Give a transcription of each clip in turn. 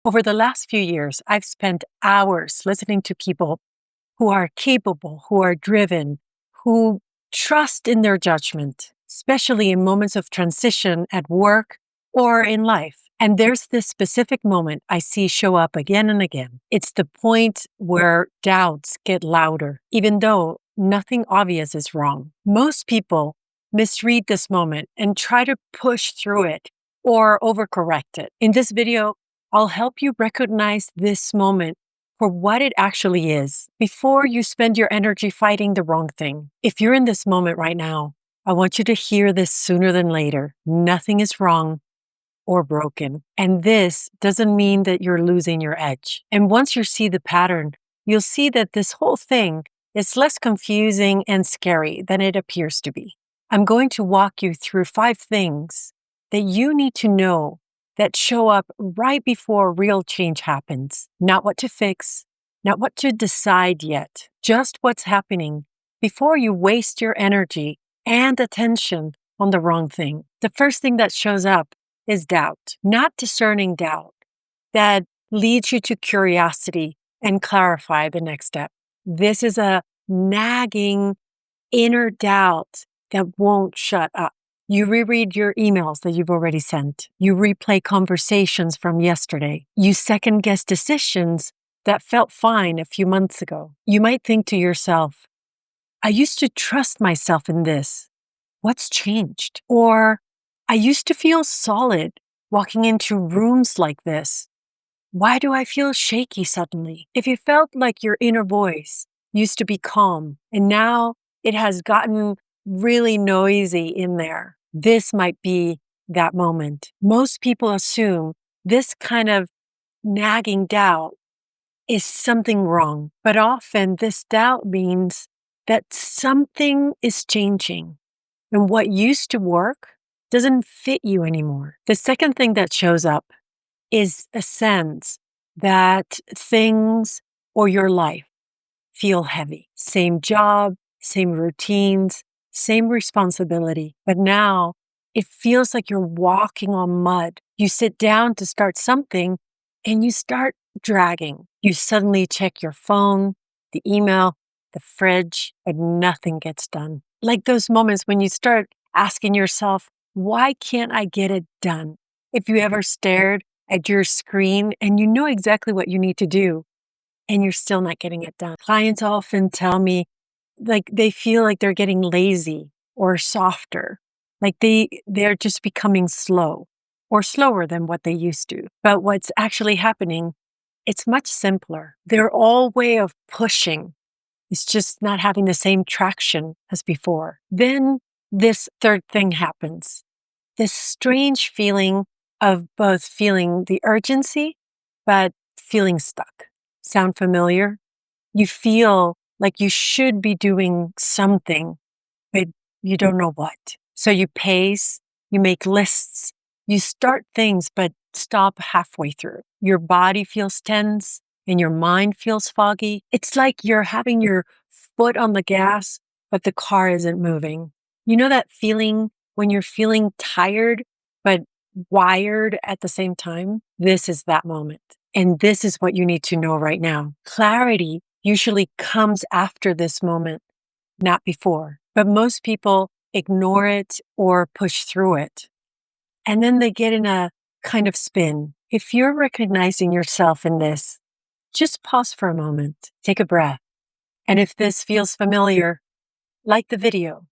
Over the last few years, I've spent hours listening to people who are capable, who are driven, who trust in their judgment, especially in moments of transition at work or in life. And there's this specific moment I see show up again and again. It's the point where doubts get louder, even though nothing obvious is wrong. Most people misread this moment and try to push through it or overcorrect it. In this video, I'll help you recognize this moment for what it actually is before you spend your energy fighting the wrong thing. If you're in this moment right now, I want you to hear this sooner than later. Nothing is wrong or broken. And this doesn't mean that you're losing your edge. And once you see the pattern, you'll see that this whole thing is less confusing and scary than it appears to be. I'm going to walk you through 5 things that you need to know that show up right before real change happens. Not what to fix, not what to decide yet, just what's happening before you waste your energy and attention on the wrong thing. The first thing that shows up is doubt, not discerning doubt that leads you to curiosity and clarify the next step. This is a nagging inner doubt that won't shut up. You reread your emails that you've already sent. You replay conversations from yesterday. You second guess decisions that felt fine a few months ago. You might think to yourself, I used to trust myself in this. What's changed? Or I used to feel solid walking into rooms like this. Why do I feel shaky suddenly? If you felt like your inner voice used to be calm and now it has gotten really noisy in there, this might be that moment. Most people assume this kind of nagging doubt is something wrong, but often this doubt means that something is changing and what used to work doesn't fit you anymore. The second thing that shows up is a sense that things or your life feel heavy. Same job, same routines, same responsibility. But now it feels like you're walking on mud. You sit down to start something and you start dragging. You suddenly check your phone, the email, the fridge, but nothing gets done. Like those moments when you start asking yourself, why can't I get it done? If you ever stared at your screen and you know exactly what you need to do, and you're still not getting it done. Clients often tell me like they feel like they're getting lazy or softer, like they're just becoming slow or slower than what they used to. But what's actually happening, it's much simpler. Their old way of pushing is just not having the same traction as before. Then this third thing happens. This strange feeling of both feeling the urgency, but feeling stuck. Sound familiar? You feel like you should be doing something, but you don't know what. So you pace, you make lists, you start things, but stop halfway through. Your body feels tense and your mind feels foggy. It's like you're having your foot on the gas, but the car isn't moving. You know that feeling when you're feeling tired, but wired at the same time? This is that moment. And this is what you need to know right now. Clarity usually comes after this moment, not before. But most people ignore it or push through it. And then they get in a kind of spin. If you're recognizing yourself in this, just pause for a moment, take a breath. And if this feels familiar, like the video,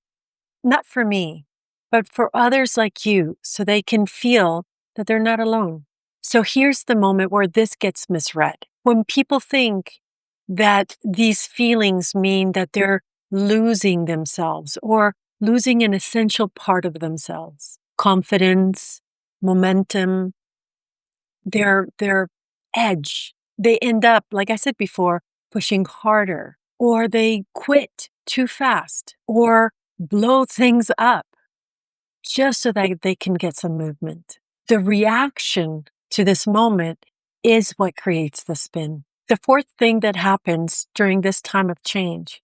not for me, but for others like you, so they can feel that they're not alone. So here's the moment where this gets misread. When people think that these feelings mean that they're losing themselves or losing an essential part of themselves, confidence, momentum, their edge, they end up, like I said before, pushing harder, or they quit too fast, or blow things up just so that they can get some movement. The reaction to this moment is what creates the spin. The fourth thing that happens during this time of change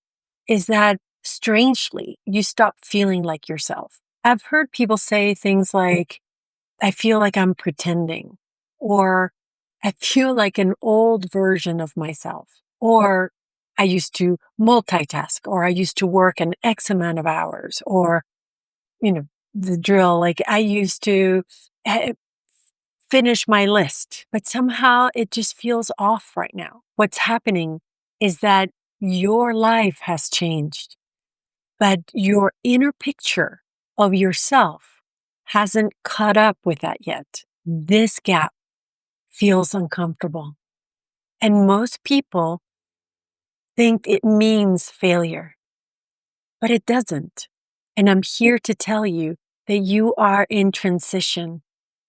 is that strangely, you stop feeling like yourself. I've heard people say things like, I feel like I'm pretending, or I feel like an old version of myself. Or I used to multitask, or I used to work an X amount of hours, or, you know, the drill. Like I used to eh, finish my list, but somehow it just feels off right now. What's happening is that your life has changed, but your inner picture of yourself hasn't caught up with that yet. This gap feels uncomfortable. And most people think it means failure, but it doesn't. And I'm here to tell you that you are in transition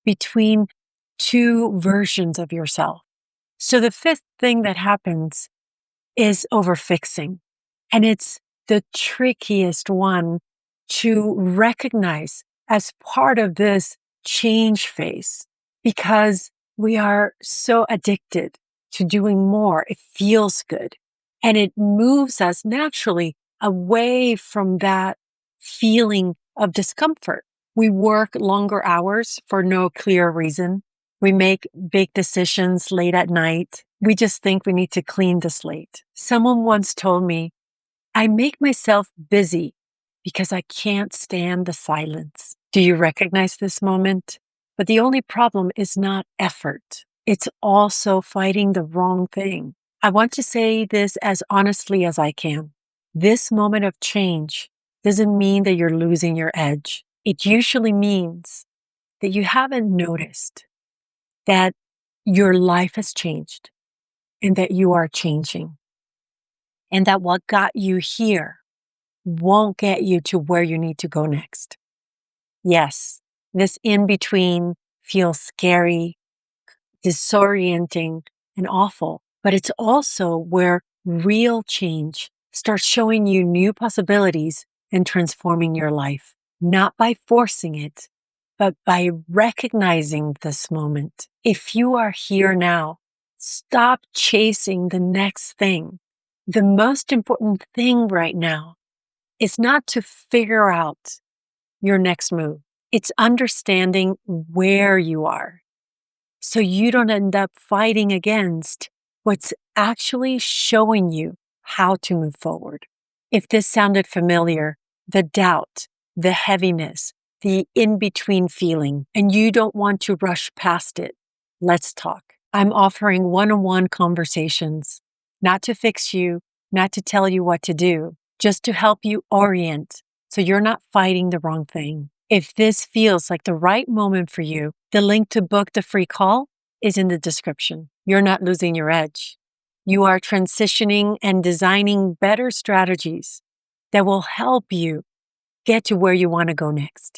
between two versions of yourself. So the fifth thing that happens is overfixing. And it's the trickiest one to recognize as part of this change phase because we are so addicted to doing more. It feels good and it moves us naturally away from that feeling of discomfort. We work longer hours for no clear reason. We make big decisions late at night. We just think we need to clean the slate. Someone once told me, I make myself busy because I can't stand the silence. Do you recognize this moment? But the only problem is not effort. It's also fighting the wrong thing. I want to say this as honestly as I can. This moment of change doesn't mean that you're losing your edge. It usually means that you haven't noticed that your life has changed and that you are changing and that what got you here won't get you to where you need to go next. Yes, this in between feels scary, disorienting, and awful, but it's also where real change starts showing you new possibilities and transforming your life, not by forcing it, but by recognizing this moment. If you are here now, stop chasing the next thing. The most important thing right now is not to figure out your next move. It's understanding where you are so you don't end up fighting against what's actually showing you how to move forward. If this sounded familiar, the doubt, the heaviness, the in between feeling, and you don't want to rush past it, let's talk. I'm offering one on one conversations, not to fix you, not to tell you what to do, just to help you orient so you're not fighting the wrong thing. If this feels like the right moment for you, the link to book the free call is in the description. You're not losing your edge. You are transitioning and designing better strategies that will help you get to where you want to go next.